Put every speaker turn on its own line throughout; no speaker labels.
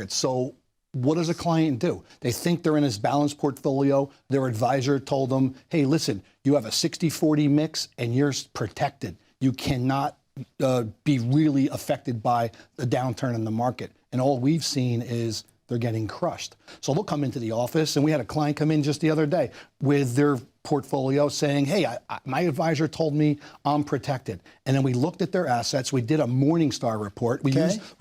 So what does a client do? They think they're in his balanced portfolio. Their advisor told them, hey, listen, you have a 60-40 mix and you're protected. You cannot be really affected by the downturn in the market. And all we've seen is they're getting crushed. So they'll come into the office, and we had a client come in just the other day with their portfolio saying, hey, my advisor told me I'm protected. And then we looked at their assets. We did a Morningstar report. We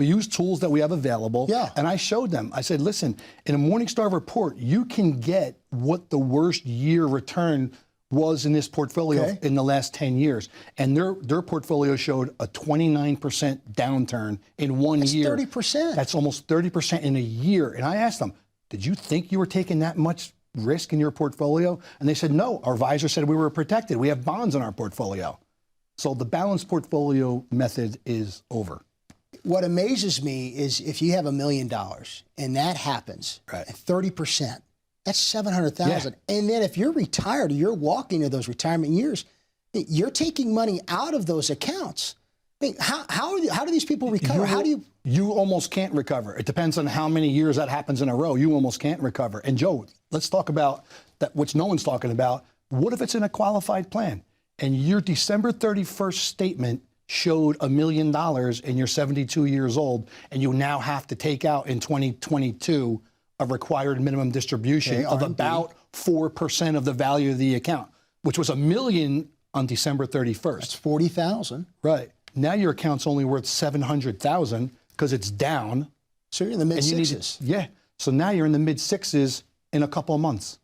used tools that we have available.
Yeah.
And I showed them. I said, listen, in a Morningstar report, you can get what the worst year return was in this portfolio in the last 10 years. And their portfolio showed a 29% downturn in one year.
That's 30%.
That's almost 30% in a year. And I asked them, did you think you were taking that much risk in your portfolio? And they said, no, our advisor said we were protected. We have bonds in our portfolio. So the balanced portfolio method is over.
What amazes me is if you have $1 million and that happens at 30%, that's 700,000.
Yeah.
And then if you're retired, or you're walking to those retirement years, you're taking money out of those accounts. I mean, how do these people recover? How do you?
You almost can't recover. It depends on how many years that happens in a row. You almost can't recover. And Joe, let's talk about that, which no one's talking about. What if it's in a qualified plan and your December 31st statement showed $1 million and you're 72 years old and you now have to take out in 2022 a required minimum distribution of about 4% of the value of the account, which was $1 million on December 31st.
That's 40,000.
Right. Now your account's only worth 700,000 because it's down.
So you're in the mid sixes.
Yeah. So now you're in the mid sixes in a couple of months.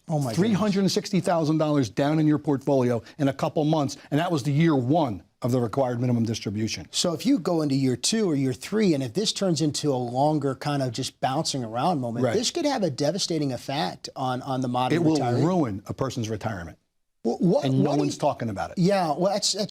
Oh my
$360,000 down in your portfolio in a couple of months, and that was the year one of the required minimum distribution.
So if you go into year 2 or year 3, and if this turns into a longer kind of just bouncing around moment, this could have a devastating effect on the modern retiree.
It will ruin a person's retirement.
And
no one's talking about it.
Yeah, well, that's